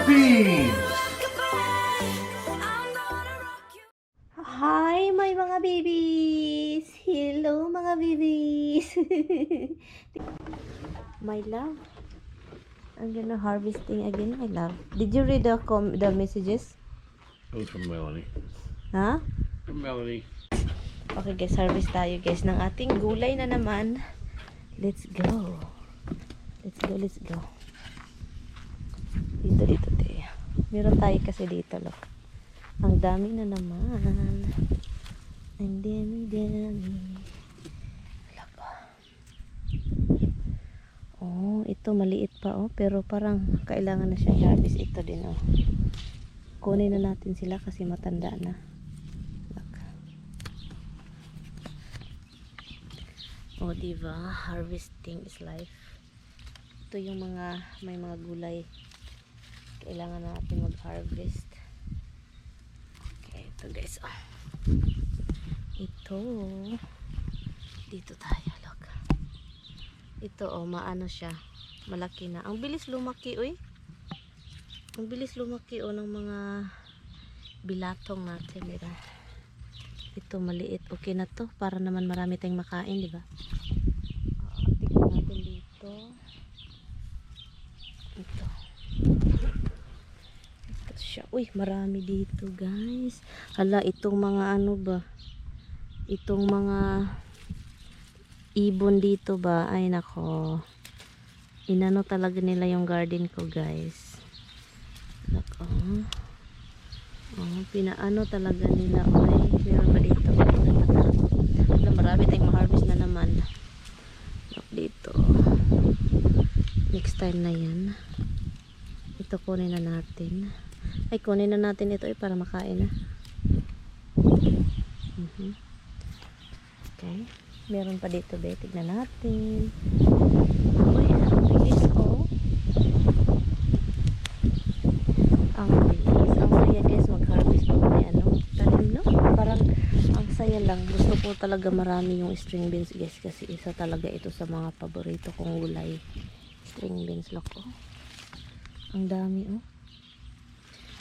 Beans! Hi, my mga babies! Hello, mga babies! My love, I'm gonna harvesting again, my love. Did you read the messages? It was from Melanie. Ha? From Melanie. Okay guys, harvest tayo guys ng ating gulay na naman. Let's go. Let's go, let's go. Dito, tayo. Meron tayo kasi dito, look. Ang dami na naman. Ang dami. Wala pa. Oh, ito maliit pa oh. Pero parang kailangan na siyang harvest. Ito din oh. Kunin na natin sila kasi matanda na. Look. Oh, diba? Harvesting is life. Ito yung may mga gulay. Kailangan natin mag-harvest. Ito guys, oh. Ito dito tayo, look. Ito oh, maano siya, malaki na. Ang bilis lumaki, uy. Ang bilis lumaki oh ng mga bilatong natin, diba? Ito maliit, okay na to para naman marami tayong makain, diba? Tignan natin dito. Ito siya. Uy, marami dito guys. Hala, itong mga ano ba? Itong mga ibon dito ba? Ay nako. Inano talaga nila yung garden ko guys. Nako. Oh, pinaano talaga nila. Ay, meron pa dito. Hala, marami tayong ma-harvest na naman. Look dito. Next time na yan. Ito kunin na natin. Ay, kunin na natin ito para makain na. Okay. Meron pa dito, be. Tignan natin. Uy, ang bilis, oh. Ang bilis. Ang saya, guys, mag-harvest pag may ano. Tanim, no? Parang, ang saya lang. Gusto ko talaga marami yung string beans, guys. Kasi isa talaga ito sa mga paborito kong gulay. String beans, look, oh. Ang dami, oh.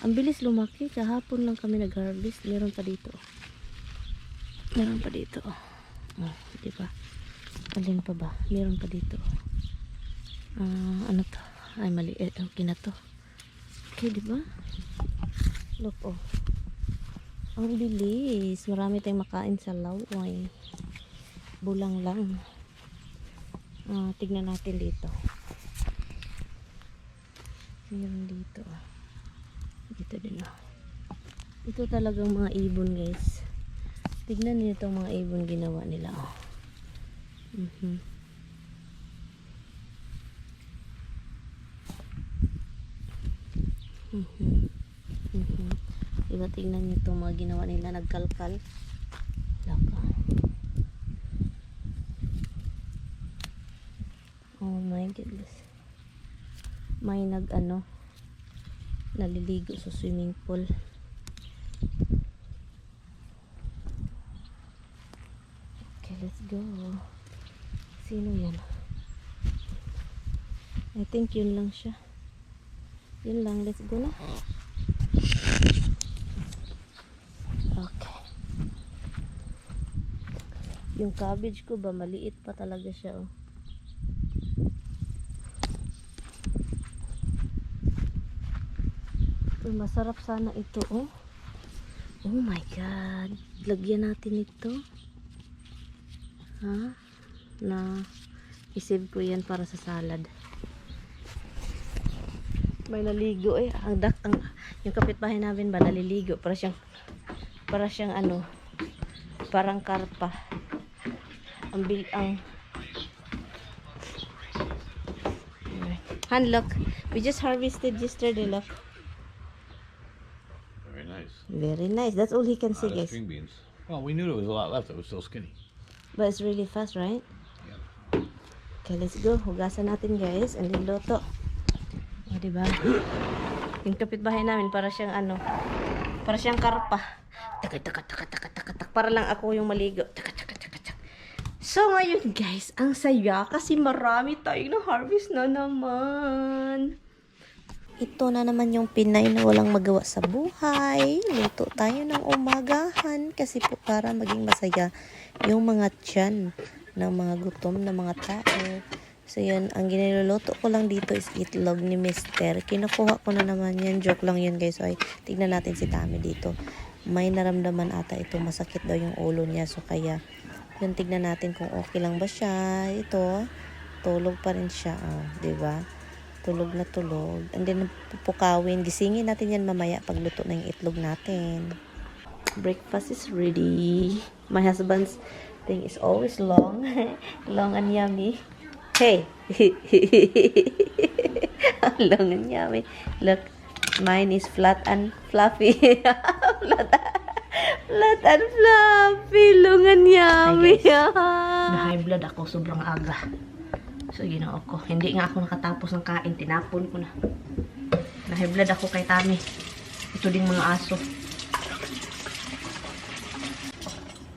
Ang bilis lumaki. Kahapon lang kami nag-harvest. Meron pa dito. Meron pa dito. Oh, diba? Alin pa ba? Meron pa dito. Ano to? Ay, mali. Okay na to. Okay, diba? Look, oh. Ang bilis. Marami tayong makain sa laway. Bulang lang. Tignan natin dito. Meron dito. Dito din oh. Ito talagang mga ibon guys. Tignan niyo itong mga ibon ginawa nila oh. Diba, tignan niyo itong mga ginawa nila, nagkalkal. Laka. Oh my goodness. May naliligo sa swimming pool. Okay, let's go. Sino yan? I think yun lang siya. Yun lang, let's go na. Okay. Yung cabbage ko ba, maliit pa talaga siya oh. Masarap sana ito oh. Oh my god, lagyan natin ito ha, na isave ko yan para sa salad. May naligo eh, yung kapitbahay namin ba naliligo, para siyang ano, parang karpa. ang hand, look, we just harvested yesterday, look. Very nice. That's all he can see, guys. String beans. Well, we knew there was a lot left. It was still skinny. But it's really fast, right? Yeah. Okay, let's go. Hugasan natin, guys. And niluto. O, diba? Yung kapitbahay namin, para siyang ano, para siyang karpa. Tak. Para lang ako yung maligo. Tak. So, ngayon, guys, ang saya kasi marami tayong na-harvest na naman. Ito na naman yung Pinay na walang magawa sa buhay. Luto tayo ng umagahan kasi po para maging masaya yung mga tiyan ng mga gutom na mga tao. So yun, ang giniluluto ko lang dito is itlog ni Mister. Kinukuha ko na naman yan. Joke lang yun guys. So ay, tignan natin si Tami dito. May naramdaman ata ito. Masakit daw yung ulo niya. So kaya, yun tignan natin kung okay lang ba siya. Ito, tulog pa rin siya. Oh, diba? Tulog na tulog. And then, pupukawin. Gisingin natin yan mamaya pagluto na yung itlog natin. Breakfast is ready. My husband's thing is always long. Long and yummy. Hey! Long and yummy. Look, mine is flat and fluffy. Flat and fluffy. Long and yummy. Na-high blood ako, sobrang aga. So, ginawa ko. Hindi nga ako nakatapos ng kain. Tinapon ko na. Na-high blood ako kay Tami. Ito din mga aso.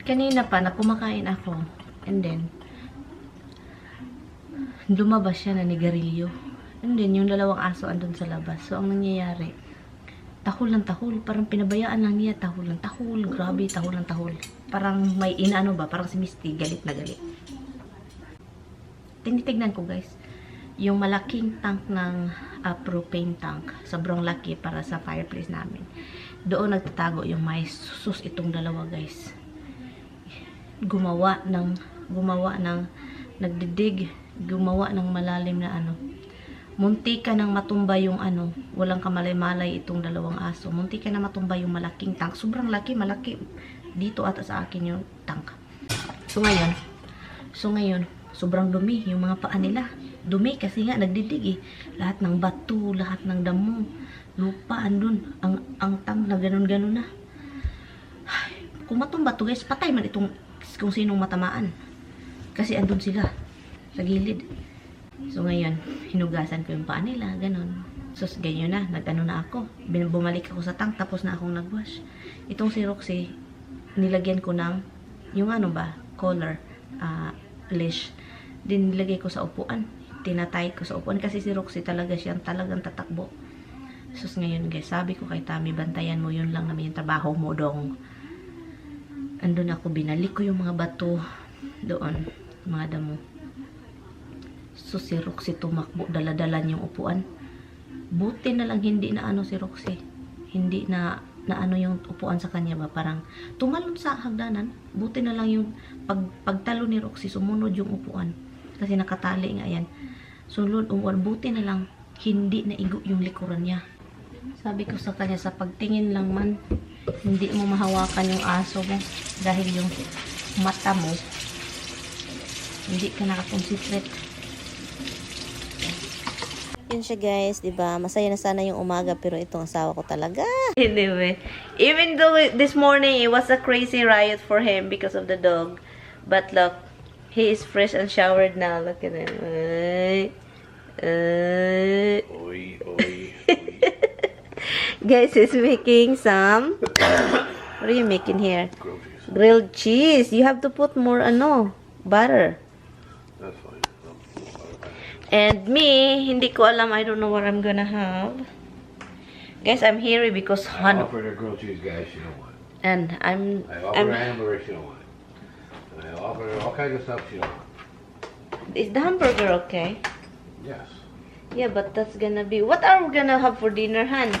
Kanina pa, na kumakain ako. And then, lumabas siya na nigarilyo. And then, yung dalawang aso andun sa labas. So, ang nangyayari, tahol ng tahol. Parang pinabayaan lang niya. Tahol ng tahol. Grabe, tahol ng tahol. Parang may inaano ba? Parang si Misty, galit na galit. Tinitignan ko guys, yung malaking tank ng propane tank, sobrang laki para sa fireplace namin. Doon nagtatago yung mais. Sus, itong dalawa guys. Gumawa ng nagdidig, gumawa ng malalim na ano. Munti ka nang matumba yung ano, walang kamalay-malay itong dalawang aso. Munti ka na matumba yung malaking tank. Sobrang laki, malaki. Dito ata sa akin yung tank. So ngayon, sobrang dumi yung mga paa nila. Dumi kasi nga nagdidig eh. Lahat ng bato, lahat ng damo, lupa andun. Ang tang na ganun-ganun na. Ay, kung matumba to guys, patay man itong kung sinong matamaan. Kasi andun sila sa gilid. So ngayon, hinugasan ko yung paa nila, ganun. So ganyan na, nag-ano na ako. Bumalik ako sa tank, tapos na akong nagwash. Itong si Roxy, nilagyan ko ng yung ano ba, collar, leash. Din nilagay ko sa upuan. Tinatay ko sa upuan kasi si Roxy talaga siyang talagang tatakbo. So ngayon guys, sabi ko kay Tami, bantayan mo, yun lang naman yung trabaho mo dong. Andun ako, binalik ko yung mga bato doon, mga damo. So si Roxy tumakbo, dala-dala yung upuan. Buti na lang hindi na ano si Roxy. Hindi na ano yung upuan sa kanya ba, parang tumalon sa hagdanan. Buti na lang yung pagtalo ni Roxy, sumunod yung upuan. Kasi nakatali nga yan. Sunod umuan, buti na lang hindi na igo yung likuran niya. Sabi ko sa kanya, sa pagtingin lang man, hindi mo mahawakan yung aso mo dahil yung mata mo hindi ka nakakonsentrate. Yun siya guys, 'di ba? Masaya na sana yung umaga pero itong asawa ko talaga. Anyway, even though this morning it was a crazy riot for him because of the dog, but look, he is fresh and showered now. Look at him. Oi, oi, oi. Guys, he's making some. What are you making here? Grilled cheese. Grilled cheese. You have to put more butter. That's fine. And me, hindi ko alam. I don't know what I'm gonna have. Guys, I'm here because I offered her grilled cheese, guys. She don't want it. and I offered her hamburger. She don't want it. And I offered her all kinds of stuff. She don't want is the hamburger okay? it. Yes. Yeah, but that's gonna be. What are we gonna have for dinner, Han?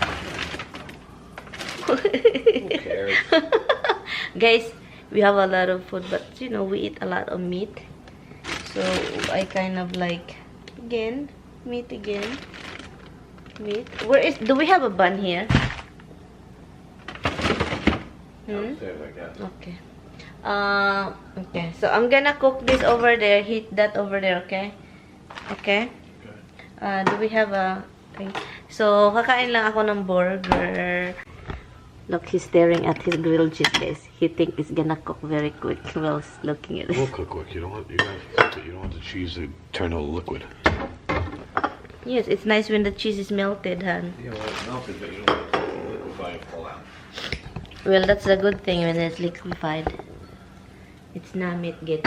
Who cares? Guys, we have a lot of food, but you know, we eat a lot of meat. So I kind of like meat again. Meat. Do we have a bun here? Downstairs, I guess. Okay. Okay. So I'm gonna cook this over there. Heat that over there. Okay. Okay. Do we have a thing? So kakain lang ako ng burger. Look, he's staring at his grilled cheese, guys. He think it's gonna cook very quick while looking at We'll it. cook quick. You don't want you don't want the cheese to turn all liquid. Yes, it's nice when the cheese is melted, Han. Yeah, well, it's melted, but you don't want it to liquefy and fall out. Well, that's a good thing when it's liquefied. It's not meat good.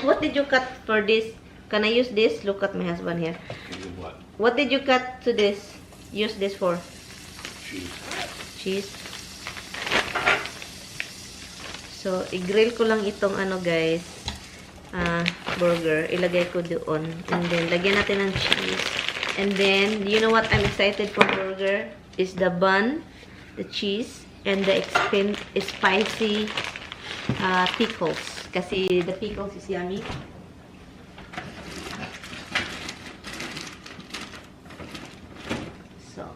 What did you cut for this? Can I use this? Look at my husband here. You do what? What did you cut to this? use this for? Cheese. Cheese. So, i-grill ko lang itong ano guys, burger. Ilagay ko doon. And then, lagyan natin ng cheese. And then, you know what I'm excited for burger? Is the bun, the cheese, and the spicy pickles. Kasi the pickles is yummy. So,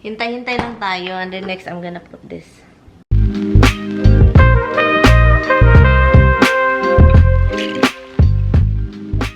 hintay-hintay lang tayo. And then next, I'm gonna put this.